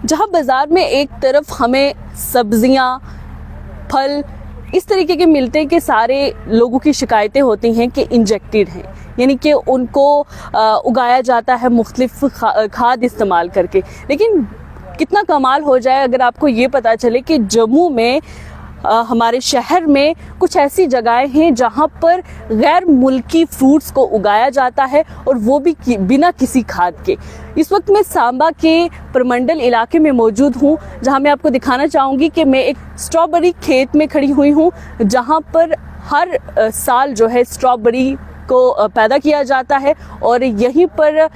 जहां बाज़ार में एक तरफ हमें सब्जियां, फल इस तरीके के मिलते हैं कि सारे लोगों की शिकायतें होती हैं कि इंजेक्टेड हैं, यानी कि उनको उगाया जाता है मुख्तलिफ खाद इस्तेमाल करके। लेकिन कितना कमाल हो जाए अगर आपको ये पता चले कि जम्मू में हमारे शहर में कुछ ऐसी जगहें हैं जहां पर गैर मुल्की फ्रूट्स को उगाया जाता है और वो भी बिना किसी खाद के। इस वक्त मैं सांबा के प्रमंडल इलाके में मौजूद हूं, जहां मैं आपको दिखाना चाहूँगी कि मैं एक स्ट्रॉबेरी खेत में खड़ी हुई हूं, जहां पर हर साल जो है स्ट्रॉबेरी को पैदा किया जाता है और यहीं पर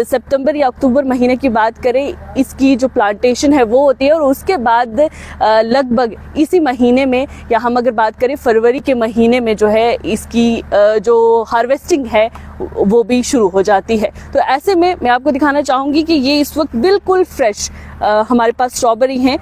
सितंबर या अक्टूबर महीने की बात करें, इसकी जो प्लांटेशन है वो होती है और उसके बाद लगभग इसी महीने में, या हम अगर बात करें फरवरी के महीने में जो है इसकी जो हार्वेस्टिंग है वो भी शुरू हो जाती है। तो ऐसे में मैं आपको दिखाना चाहूँगी कि ये इस वक्त बिल्कुल फ्रेश हमारे पास स्ट्रॉबेरी हैं।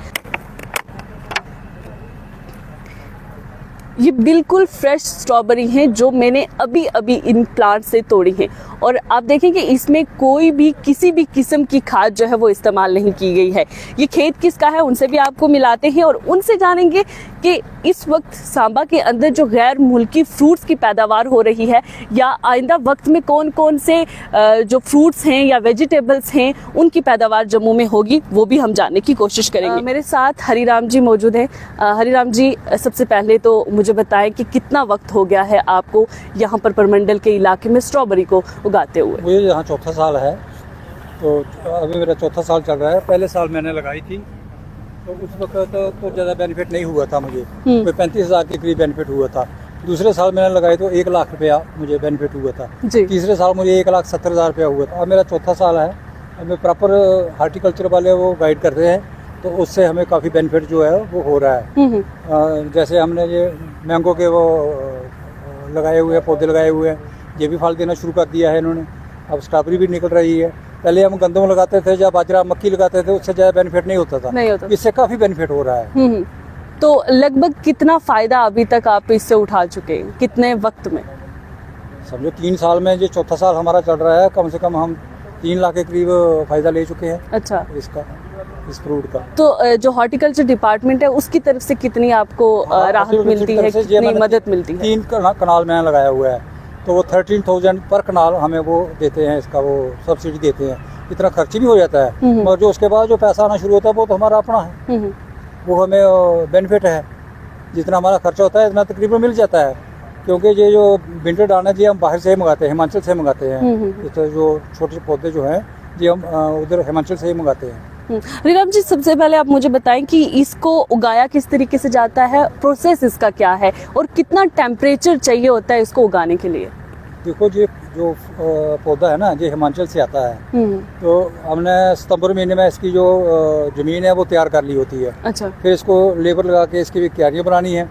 ये बिल्कुल फ्रेश स्ट्रॉबेरी हैं जो मैंने अभी अभी इन प्लांट से तोड़ी हैं और आप देखें कि इसमें कोई भी किसी भी किस्म की खाद जो है वो इस्तेमाल नहीं की गई है। ये खेत किसका है उनसे भी आपको मिलाते हैं और उनसे जानेंगे कि इस वक्त सांबा के अंदर जो गैर मुल्की फ्रूट्स की पैदावार हो रही है या आइंदा वक्त में कौन कौन से जो फ्रूट्स हैं या वेजिटेबल्स हैं उनकी पैदावार जम्मू में होगी, वो भी हम जानने की कोशिश करेंगे। मेरे साथ हरिराम जी मौजूद हैं। हरिराम जी, सबसे पहले तो मुझे बताएं कि कितना वक्त हो गया है आपको यहाँ पर परमंडल के इलाके में स्ट्रॉबेरी को उगाते हुए? मुझे यहाँ चौथा साल है, तो अभी मेरा चौथा साल चल रहा है। पहले साल मैंने लगाई थी तो उस वक्त तो ज़्यादा बेनिफिट नहीं हुआ था मुझे, कोई 35,000 के करीब बेनिफिट हुआ था। दूसरे साल मैंने लगाई तो 1 लाख रुपया मुझे बेनिफिट हुआ था। तीसरे साल मुझे 1,70,000 रुपया हुआ था। अब मेरा चौथा साल है। हमें प्रॉपर हार्टिकल्चर वाले वो गाइड करते हैं तो उससे हमें काफ़ी बेनिफिट जो है वो हो रहा है। जैसे हमने ये मैंगो के वो लगाए हुए हैं, पौधे लगाए हुए हैं, ये भी फल देना शुरू कर दिया है इन्होंने। अब स्ट्रॉबेरी भी निकल रही है। पहले हम गंदम लगाते थे या बाजरा मक्की लगाते थे, उससे ज़्यादा बेनिफिट नहीं होता था। इससे काफ़ी बेनिफिट हो रहा है। तो लगभग कितना फ़ायदा अभी तक आप इससे उठा चुके हैं, कितने वक्त में? समझो 3 साल में, जो चौथा साल हमारा चल रहा है, कम से कम हम 3 लाख के करीब फ़ायदा ले चुके हैं। अच्छा, इस फ्रूट का। तो जो हॉर्टिकल्चर डिपार्टमेंट है उसकी तरफ से कितनी आपको राहत मिलती है, कितनी मदद मिलती है? 3 कनाल मैंने लगाया हुआ है तो वो 13,000 पर कनाल हमें वो देते हैं, इसका वो सब्सिडी देते हैं। इतना खर्च भी हो जाता है और जो उसके बाद जो पैसा आना शुरू होता है वो तो हमारा अपना है, वो हमें बेनिफिट है। जितना हमारा खर्चा होता है इतना तकरीबन मिल जाता है, क्योंकि ये जो विंटर दाना जी हम बाहर से मंगाते हैं, हिमाचल से मंगाते हैं। तो जो छोटे पौधे जो हैं जी हम उधर हिमाचल से ही मंगाते हैं। हरिराम जी, सबसे पहले आप मुझे बताएं कि इसको उगाया किस तरीके से जाता है, प्रोसेस इसका क्या है और कितना टेम्परेचर चाहिए होता है इसको उगाने के लिए? देखो जी, जो पौधा है ना ये हिमाचल से आता है। तो हमने सितंबर महीने में इसकी जो ज़मीन है वो तैयार कर ली होती है। अच्छा। फिर इसको लेबर लगा के इसकी भी क्यारियाँ बनानी है।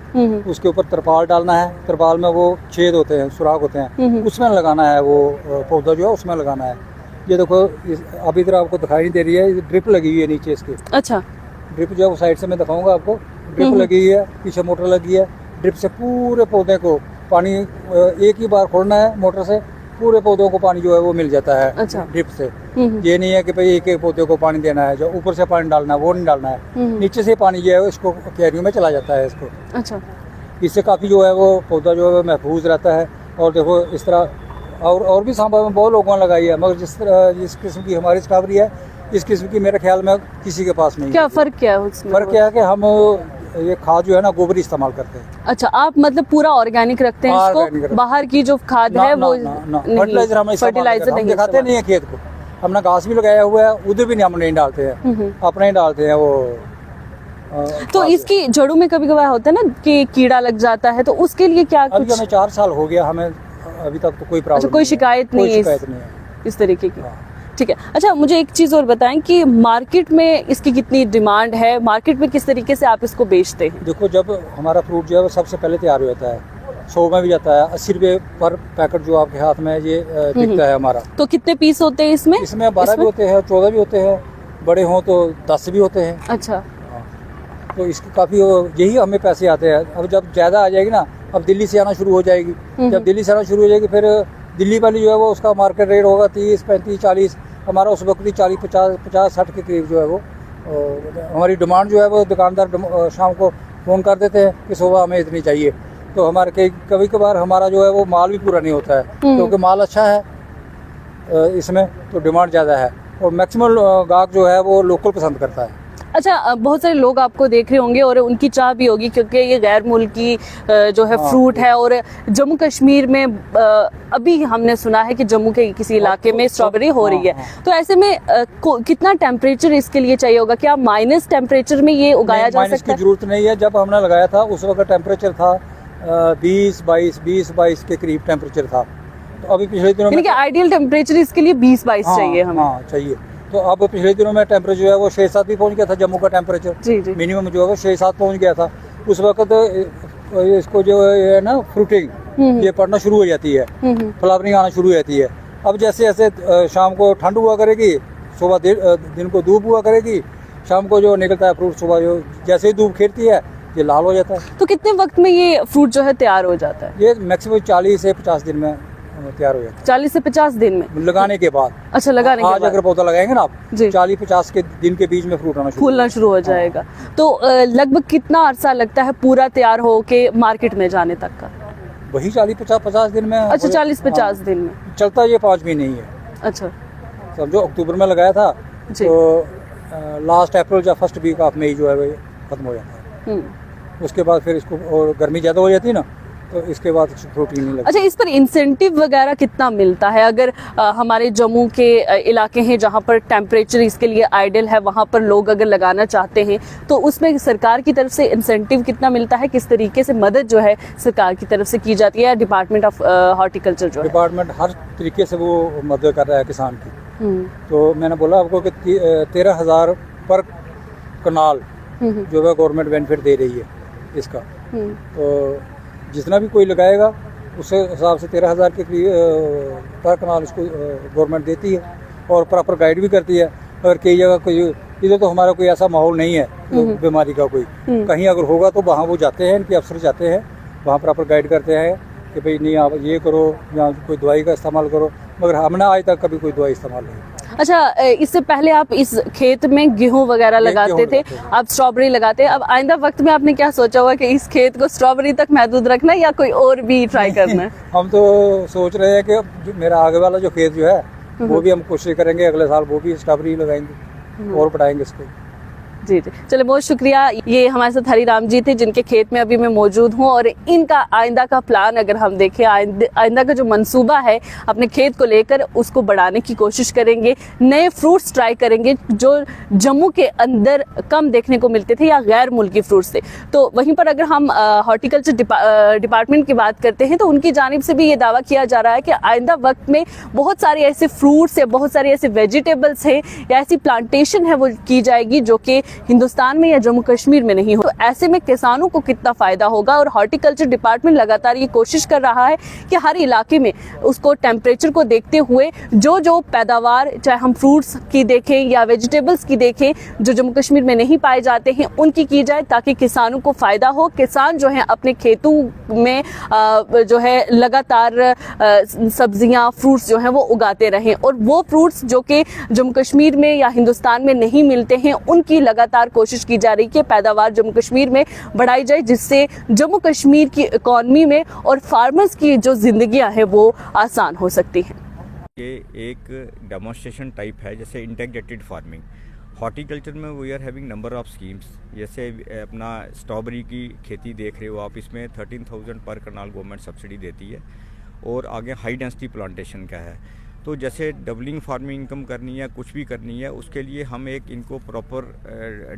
उसके ऊपर तरपाल डालना है। तरपाल में वो छेद होते हैं, सुराख होते हैं, उसमें लगाना है वो पौधा जो है, उसमें लगाना है। ये देखो अभी इधर आपको दिखाई नहीं दे रही है, ड्रिप लगी हुई है नीचे इसके। अच्छा। ड्रिप जो है वो साइड से मैं दिखाऊंगा आपको। ड्रिप लगी हुई है, पीछे मोटर लगी है। ड्रिप से पूरे पौधे को पानी एक ही बार खोलना है मोटर से, पूरे पौधों को पानी जो है वो मिल जाता है। अच्छा। ड्रिप से। ये नहीं है कि भाई एक एक पौधे को पानी देना है, जो ऊपर से पानी डालना है वो नहीं डालना है, नीचे से पानी जो है इसको क्यारियों में चला जाता है इसको। अच्छा। इससे काफ़ी जो है वो पौधा जो है महफूज रहता है। और देखो इस तरह और भी सांबा में बहुत लोगों ने लगाई है, मगर जिस किस्म की हमारी स्ट्रॉबेरी है, इस किस्म की मेरे ख्याल में किसी के पास नहीं। क्या फ़र्क क्या है उसमें? फ़र्क क्या है कि हम ये खाद जो है ना गोबर इस्तेमाल करते हैं। अच्छा, आप मतलब पूरा ऑर्गेनिक रखते हैं इसको? बाहर की जो खाद है वो फर्टिलाइजर हम दिखाते नहीं है खेत को। हमने घास भी लगाया हुआ है, उधर भी हम नहीं डालते हैं, अपने ही डालते हैं वो। तो इसकी जड़ों में कभी कभार होता है ना कि कीड़ा लग जाता है, तो उसके लिए क्या अभी हमें 4 साल हो गया, हमें अभी तक तो कोई प्रॉब्लम। अच्छा, कोई शिकायत नहीं है इस तरीके की? ठीक है। अच्छा, मुझे एक चीज़ और बताएं कि मार्केट में इसकी कितनी डिमांड है, मार्केट में किस तरीके से आप इसको बेचते हैं? देखो, जब हमारा फ्रूट जो है वो सबसे पहले तैयार हो जाता है, 100 में भी जाता है, 80 रुपये पर पैकेट जो आपके हाथ में ये बिकता है हमारा। तो कितने पीस होते हैं इसमें? इसमें 12 भी होते हैं, 14 भी होते हैं, बड़े हों तो 10 भी होते हैं। अच्छा। तो इसके काफ़ी यही हमें पैसे आते हैं। अब जब ज़्यादा आ जाएगी ना, अब दिल्ली से आना शुरू हो जाएगी। जब दिल्ली से आना शुरू हो जाएगी, फिर दिल्ली वाली जो है वो उसका मार्केट रेट होगा 30, 35, 40। हमारा उस वक्त 40, 50, 60 के करीब जो है वो और हमारी डिमांड जो है वो दुकानदार शाम को फ़ोन कर देते हैं कि सुबह हमें इतनी चाहिए, तो हमारे कभी कभार हमारा जो है वो माल भी पूरा नहीं होता है, क्योंकि माल अच्छा है इसमें, तो डिमांड ज़्यादा है और मैक्सिमम गाहक जो है वो लोकल पसंद करता है। अच्छा, बहुत सारे लोग आपको देख रहे होंगे और उनकी चाह भी होगी, क्योंकि ये गैर मुल्की जो है फ्रूट है, और जम्मू कश्मीर में अभी हमने सुना है कि जम्मू के किसी इलाके में स्ट्रॉबेरी हो रही है, तो ऐसे में कितना टेम्परेचर इसके लिए चाहिए होगा? क्या माइनस टेम्परेचर में ये उगाया जा सकता है? की जरूरत नहीं है। जब हमने लगाया था उस वक्त टेम्परेचर था 20-22 के करीब टेम्परेचर था, तो अभी पिछले दिनों में आइडियल टेम्परेचर इसके लिए 20-22 चाहिए हमें। हाँ चाहिए। तो अब पिछले दिनों में टेम्परेचर जो है वो 6-7 भी पहुंच गया था जम्मू का टेम्परेचर, जी। मिनिमम जो है वो 6-7 पहुंच गया था उस वक्त। इसको जो है ना फ्रूटिंग ये पड़ना शुरू हो जाती है, फ्लावरिंग आना शुरू हो जाती है। अब जैसे जैसे शाम को ठंड हुआ करेगी, सुबह दिन को धूप हुआ करेगी, शाम को जो निकलता है फ्रूट सुबह जो जैसे ही धूप खिलती है ये लाल हो जाता है। तो कितने वक्त में ये फ्रूट जो है तैयार हो जाता है? ये मैक्सिमम 40 से 50 दिन में तैयार हो जाता है। 40 से 50 दिन में लगाने के बाद? अच्छा, लगाने के बाद। आज अगर पौधा लगाएंगे ना आप, 40-50 के दिन के बीच में फ्रूट आना फूलना शुरू हो जाएगा। तो लगभग कितना अरसा लगता है पूरा तैयार हो के मार्केट में जाने तक का? वही 40-50 दिन में। अच्छा, 40-50 दिन में चलता है। ये 5 महीने ही है। अच्छा, समझो अक्टूबर में लगाया था तो लास्ट अप्रैल या फर्स्ट वीक ऑफ मई जो है वो खत्म हो जाता है। उसके बाद फिर इसको, और गर्मी ज़्यादा हो जाती है ना, तो इसके बाद फ्रूट ही नहीं लगता। अच्छा, इस पर इंसेंटिव वगैरह कितना मिलता है? अगर हमारे जम्मू के इलाके हैं जहाँ पर टेम्परेचर इसके लिए आइडियल है, वहाँ पर लोग अगर लगाना चाहते हैं तो उसमें सरकार की तरफ से इंसेंटिव कितना मिलता है? किस तरीके से मदद जो है सरकार की तरफ से की जाती है? डिपार्टमेंट ऑफ हॉर्टिकल्चर जो डिपार्टमेंट हर तरीके से वो मदद कर रहा है किसान की। तो मैंने बोला आपको कि 13,000 पर कनाल जो है गवर्नमेंट बेनिफिट दे रही है इसका। तो जितना भी कोई लगाएगा उसके हिसाब से 13,000 के पर कनाल इसको गवर्नमेंट देती है और प्रॉपर गाइड भी करती है। अगर कई जगह कोई, इधर तो हमारा कोई ऐसा माहौल नहीं है बीमारी का कोई, कहीं अगर होगा तो वहाँ वो जाते हैं, इनके अफसर जाते हैं, वहाँ प्रॉपर गाइड करते हैं कि भाई नहीं आप ये करो या कोई दवाई का इस्तेमाल करो, मगर हमने आज तक कभी कोई दवाई इस्तेमाल नहीं। अच्छा, इससे पहले आप इस खेत में गेहूं वगैरह लगाते थे, आप स्ट्रॉबेरी लगाते हैं, अब आइंदा वक्त में आपने क्या सोचा हुआ कि इस खेत को स्ट्रॉबेरी तक महदूद रखना है या कोई और भी ट्राई करना है? हम तो सोच रहे हैं कि मेरा आगे वाला जो खेत जो है वो भी हम कोशिश करेंगे अगले साल वो भी स्ट्रॉबेरी लगाएंगे और बढ़ाएंगे इसको। जी जी, चलिए बहुत शुक्रिया। ये हमारे साथ हरिराम जी थे जिनके खेत में अभी मैं मौजूद हूँ, और इनका आइंदा का प्लान अगर हम देखें, आइंदा का जो मंसूबा है अपने खेत को लेकर, उसको बढ़ाने की कोशिश करेंगे, नए फ्रूट्स ट्राई करेंगे जो जम्मू के अंदर कम देखने को मिलते थे या गैर मुल्की फ्रूट्स थे। तो वहीं पर अगर हम हॉर्टिकल्चर डिपार्टमेंट की बात करते हैं तो उनकी जानिब से भी ये दावा किया जा रहा है कि आइंदा वक्त में बहुत सारे ऐसे फ्रूट्स या बहुत सारे ऐसे वेजिटेबल्स हैं या ऐसी प्लांटेशन है वो की जाएगी जो कि हिंदुस्तान में या जम्मू कश्मीर में नहीं हो। तो ऐसे में किसानों को कितना फायदा होगा, और हॉर्टिकल्चर डिपार्टमेंट लगातार ये कोशिश कर रहा है कि हर इलाके में उसको टेम्परेचर को देखते हुए जो जो पैदावार, चाहे हम फ्रूट्स की देखें या वेजिटेबल्स की देखें, जो जम्मू कश्मीर में नहीं पाए जाते हैं उनकी की जाए, ताकि किसानों को फायदा हो। किसान जो है अपने खेतों में जो है लगातार सब्जियां, फ्रूट्स जो हैं वो उगाते रहें, और वो फ्रूट्स जो कि जम्मू कश्मीर में या हिंदुस्तान में नहीं मिलते हैं उनकी लगातार कोशिश की जा रही है कि पैदावार जम्मू कश्मीर में बढ़ाई जाए, जिससे जम्मू कश्मीर की इकॉनमी में और फार्मर्स की जो जिंदगियां हैं वो आसान हो सकती हैं। ये एक डेमोन्स्ट्रेशन टाइप है, जैसे इंटीग्रेटेड फार्मिंग। हॉर्टिकल्चर में we are having number of schemes, जैसे अपना स्ट्रॉबेरी की खेती देख रहे हो आप, इसमें 13,000 पर कनाल गवर्नमेंट सब्सिडी देती है, और आगे हाई डेंसिटी प्लांटेशन का है। तो जैसे डबलिंग फार्मिंग इनकम करनी है, कुछ भी करनी है, उसके लिए हम एक इनको प्रॉपर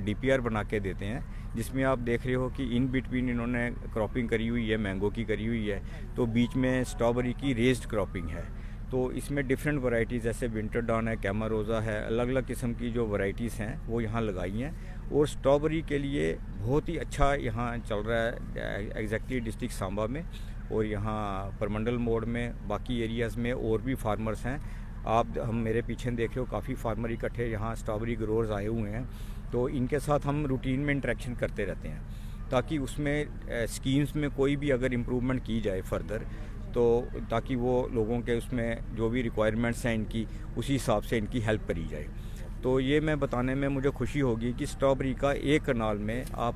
DPR बना के देते हैं, जिसमें आप देख रहे हो कि इन बिटवीन इन्होंने क्रॉपिंग करी हुई है, मैंगो की करी हुई है, तो बीच में स्ट्रॉबेरी की रेज्ड क्रॉपिंग है। तो इसमें डिफरेंट वैरायटीज़ जैसे विंटर डॉन है, कैमारोजा है, अलग अलग किस्म की जो वैरायटीज़ हैं वो यहाँ लगाई हैं, और स्ट्रॉबेरी के लिए बहुत ही अच्छा यहाँ चल रहा है एग्जैक्टली डिस्ट्रिक्ट सांबा में, और यहाँ परमंडल मोड़ में, बाकी एरियाज़ में और भी फार्मर्स हैं। हम मेरे पीछे देख रहे हो, काफ़ी फार्मर इकट्ठे यहाँ स्ट्रॉबेरी ग्रोअर्स आए हुए हैं, तो इनके साथ हम रूटीन में इंटरेक्शन करते रहते हैं, ताकि उसमें स्कीम्स में कोई भी अगर इम्प्रूवमेंट की जाए फर्दर, तो ताकि वो लोगों के उसमें जो भी रिक्वायरमेंट्स हैं इनकी, उसी हिसाब से इनकी हेल्प करी जाए। तो ये मैं बताने में मुझे खुशी होगी कि स्ट्रॉबेरी का एक कनाल में आप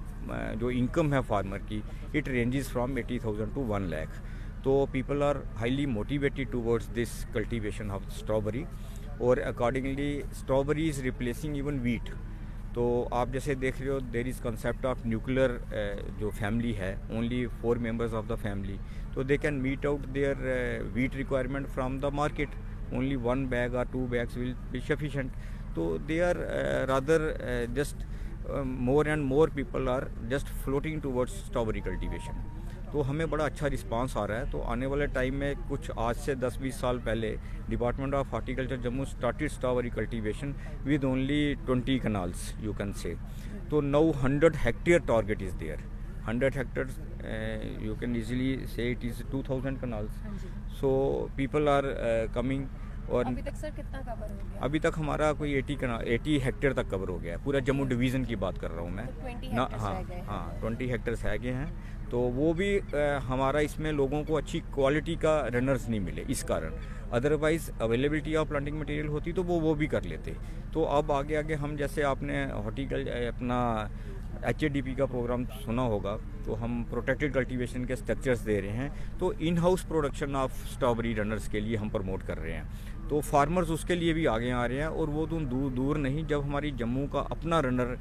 जो इनकम है फार्मर की, it ranges from 80,000 to 1 lakh. तो people are highly motivated towards this cultivation of strawberry, और accordingly strawberry is replacing even wheat. तो आप जैसे देख रहे हो, there is concept of nuclear जो फैमिली है, only 4 members of the family, तो they can meet out their wheat requirement from the market, only 1 bag or 2 bags will be sufficient. So they are rather just more and more people are just floating towards strawberry cultivation. तो हमें बड़ा अच्छा response आ रहा है। तो आने वाले time में कुछ आज से 10-20 साल पहले department of horticulture Jammu started strawberry cultivation with only 20 canals you can say. तो now 100 hectare target is there. 100 hectares you can easily say it is 2000 canals. So people are coming. और अभी तक सर कितना कवर हो गया? अभी तक हमारा कोई 80 हेक्टेयर तक कवर हो गया है, पूरा जम्मू डिवीज़न की बात कर रहा हूँ मैं। तो 20 ना, हेक्टेयर्स रह गए हैं। हाँ 20 हेक्टेयर्स रह गए हैं। तो वो भी हमारा इसमें लोगों को अच्छी क्वालिटी का रनर्स नहीं मिले इस कारण, otherwise availability of planting material होती तो वो भी कर लेते। तो अब आगे आगे हम, जैसे आपने हॉर्टिकल्चर अपना HADP का प्रोग्राम सुना होगा, तो हम प्रोटेक्टेड कल्टीवेशन के स्ट्रक्चर्स दे रहे हैं। तो in house production of strawberry runners के लिए हम प्रमोट कर रहे हैं। तो फार्मर्स उसके लिए भी आगे आ रहे हैं, और वो तो दूर नहीं, जब हमारी जम्मू का अपना रनर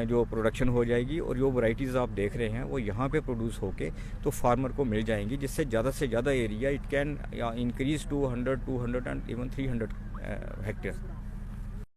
जो प्रोडक्शन हो जाएगी और जो वैरायटीज़ आप देख रहे हैं वो यहाँ पे प्रोड्यूस होके तो फार्मर को मिल जाएंगी, जिससे ज़्यादा से ज़्यादा area it can increase to 100, 200 and even 300 hectare.